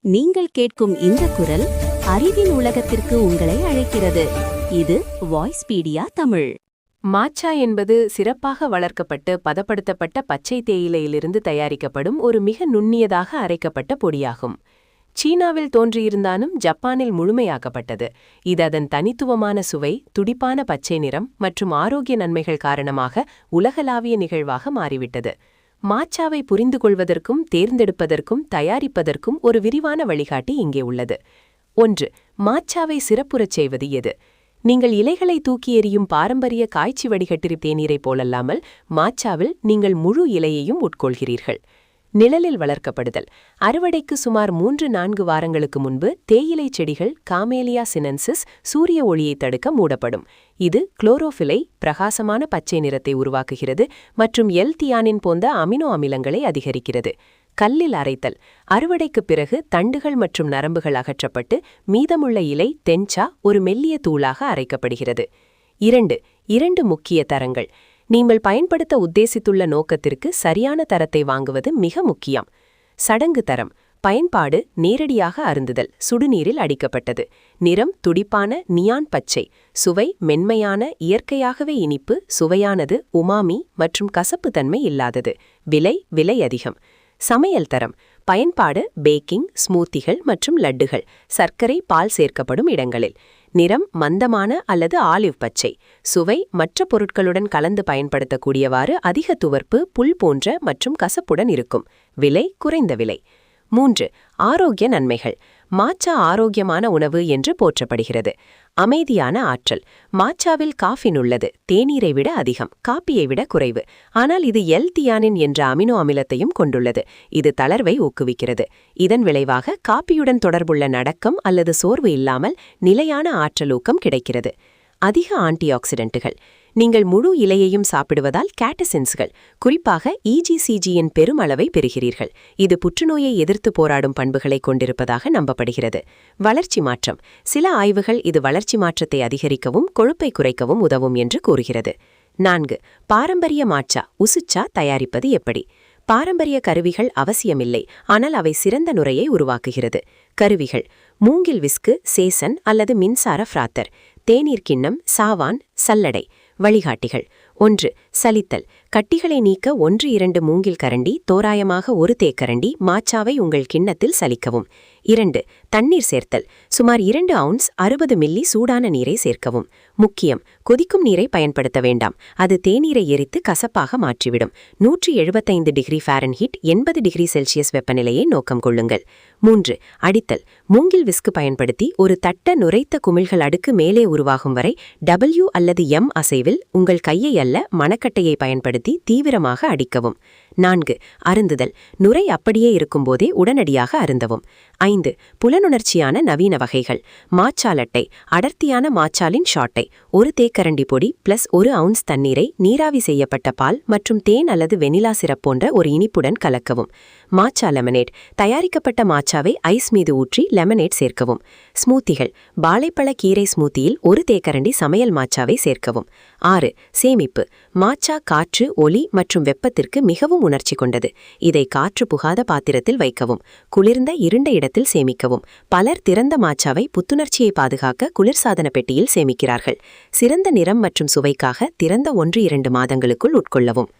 நீங்கள் கேட்கும் இந்த குரல் அறிவின் உலகத்திற்கு உங்களை அழைக்கிறது. இது வாய்ஸ்பீடியா தமிழ். மாச்சா என்பது சிறப்பாக வளர்க்கப்பட்டு பதப்படுத்தப்பட்ட பச்சை தேயிலையிலிருந்து தயாரிக்கப்படும் ஒரு மிக நுண்ணியதாக அரைக்கப்பட்ட பொடியாகும். சீனாவில் தோன்றியிருந்தாலும் ஜப்பானில் முழுமையாக்கப்பட்டது. இது அதன் தனித்துவமான சுவை, துடிப்பான பச்சை நிறம் மற்றும் ஆரோக்கிய நன்மைகள் காரணமாக உலகளாவிய நிகழ்வாக மாறிவிட்டது. மாச்சாவை புரிந்து கொள்வதற்கும் தேர்ந்தெடுப்பதற்கும் தயாரிப்பதற்கும் ஒரு விரிவான வழிகாட்டி இங்கே உள்ளது. 1. மாச்சாவை சிறப்புறச் செய்வது எது? நீங்கள் இலைகளை தூக்கி எறியும் பாரம்பரிய காய்ச்சி வடிகட்டிரி தேநீரைப் போலல்லாமல் மாச்சாவில் நீங்கள் முழு இலையையும் உட்கொள்கிறீர்கள். நிழலில் வளர்க்கப்படுதல். அறுவடைக்கு சுமார் 3-4 வாரங்களுக்கு முன்பு தேயிலை செடிகள் காமேலியா சினென்சிஸ் சூரிய ஒளியை தடுக்க மூடப்படும். இது குளோரோஃபிலை, பிரகாசமான பச்சை நிறத்தை உருவாக்குகிறது மற்றும் எல்-தியானின் போன்ற அமினோ அமிலங்களை அதிகரிக்கிறது. கல்லில் அரைத்தல். அறுவடைக்குப் பிறகு தண்டுகள் மற்றும் நரம்புகள் அகற்றப்பட்டு மீதமுள்ள இலை தென்சா ஒரு மெல்லிய தூளாக அரைக்கப்படுகிறது. 2 முக்கிய தரங்கள். நீங்கள் பயன்படுத்த உத்தேசித்துள்ள நோக்கத்திற்கு சரியான தரத்தை வாங்குவது மிக முக்கியம். சடங்கு தரம். பயன்பாடு நேரடியாக அருந்துதல், சுடுநீரில் அடிக்கப்பட்டது. நிறம் துடிப்பான நியான் பச்சை. சுவை மென்மையான, இயற்கையாகவே இனிப்பு, சுவையானது, உமாமி மற்றும் கசப்புத்தன்மை இல்லாதது. விலை அதிகம். சமையல் தரம். பயன்பாடு பேக்கிங், ஸ்மூத்திகள் மற்றும் லட்டுகள், சர்க்கரை, பால் சேர்க்கப்படும் இடங்களில். நிறம் மந்தமான அல்லது ஆலிவ் பச்சை. சுவை மற்ற பொருட்களுடன் கலந்து பயன்படுத்தக்கூடியவாறு அதிக துவர்ப்பு, புல் போன்ற மற்றும் கசப்புடன் இருக்கும். விலை குறைந்த விலை. 3. ஆரோக்கிய நன்மைகள். மாச்சா ஆரோக்கியமான உணவு என்று போற்றப்படுகிறது. அமைதியான ஆற்றல். மாச்சாவில் காஃபின் உள்ளது, தேநீரை விட அதிகம், காப்பியை விட குறைவு. ஆனால் இது எல்-தியானின் என்ற அமினோ அமிலத்தையும் கொண்டுள்ளது. இது தளர்வை ஊக்குவிக்கிறது. இதன் விளைவாக காப்பியுடன் தொடர்புள்ள நடக்கம் அல்லது சோர்வு இல்லாமல் நிலையான ஆற்றலூக்கம் கிடைக்கிறது. அதிக ஆன்டிஆக்சிடென்ட்டுகள். நீங்கள் முழு இலையையும் சாப்பிடுவதால் கேட்டசின்ஸ்கள், குறிப்பாக EGCGயின் பெருமளவை பெறுகிறீர்கள். இது புற்றுநோயை எதிர்த்து போராடும் பண்புகளை கொண்டிருப்பதாக நம்பப்படுகிறது. வளர்ச்சி மாற்றம். சில ஆய்வுகள் இது வளர்ச்சி மாற்றத்தை அதிகரிக்கவும் கொழுப்பை குறைக்கவும் உதவும் என்று கூறுகிறது. 4. பாரம்பரிய மாச்சா உசுச்சா தயாரிப்பது எப்படி? பாரம்பரிய கருவிகள் அவசியமில்லை, ஆனால் அவை சிறந்த நுரையை உருவாக்குகிறது. கருவிகள்: மூங்கில் விஸ்கு, சேசன் அல்லது மின்சார ஃப்ராத்தர், தேநீர் கிண்ணம், சாவான், சல்லடை. வழிகாட்டிகள்: 1. சலித்தல். கட்டிகளை நீக்க 1-2 மூங்கில் கரண்டி, தோராயமாக 1 தேக்கரண்டி மாச்சாவை உங்கள் கிண்ணத்தில் சலிக்கவும். 2. தண்ணீர் சேர்த்தல். சுமார் 2 அவுன்ஸ் 60 மில்லி சூடான நீரை சேர்க்கவும். முக்கியம்: கொதிக்கும் நீரை பயன்படுத்த வேண்டாம், அது தேநீரை எரித்து கசப்பாக மாற்றிவிடும். 175 டிகிரி ஃபாரன்ஹீட் 80 டிகிரி செல்சியஸ் வெப்பநிலையை நோக்கம் கொள்ளுங்கள். 3. அடித்தல். மூங்கில் விஸ்கு பயன்படுத்தி ஒரு தட்ட நுரைத்த குமிழ்கள் அடுக்கு மேலே உருவாகும் வரை W அல்லது M அசைவில் உங்கள் கையை அல்ல மணக்கட்டையை பயன்படுத்தி தீவிரமாக அடிக்கவும். 4. அருந்துதல். நுரை அப்படியே இருக்கும்போதே உடனடியாக அருந்தவும். 5. புலனுணர்ச்சியான நவீன வகைகள். மாச்சா லட்டை. அடர்த்தியான மாச்சாலின் ஷாட்டை. 1 தேக்கரண்டி பொடி + 1 அவுன்ஸ் தண்ணீரை நீராவி செய்யப்பட்ட பால் மற்றும் தேன் அல்லது வெனிலா சிரப் போன்ற ஒரு இனிப்புடன் கலக்கவும். மாச்சா லெமனேட். தயாரிக்கப்பட்ட மாச்சாவை ஐஸ் மீது ஊற்றி லெமனேட் சேர்க்கவும். ஸ்மூத்திகள். வாழைப்பழ கீரை ஸ்மூத்தியில் 1 தேக்கரண்டி சமையல் மாச்சாவை சேர்க்கவும். 6. சேமிப்பு. மாச்சா காற்று, ஒளி மற்றும் வெப்பத்திற்கு மிகவும் உணர்ச்சி கொண்டது. இதை காற்று புகாத பாத்திரத்தில் வைக்கவும். குளிர்ந்த இருண்ட இடத்தில் சேமிக்கவும். பலர் திறந்த மாச்சாவை புத்துணர்ச்சியை பாதுகாக்க குளிர்சாதன பெட்டியில் சேமிக்கிறார்கள். சிறந்த நிறம் மற்றும் சுவைக்காக திறந்த 1-2 மாதங்களுக்குள் உட்கொள்ளவும்.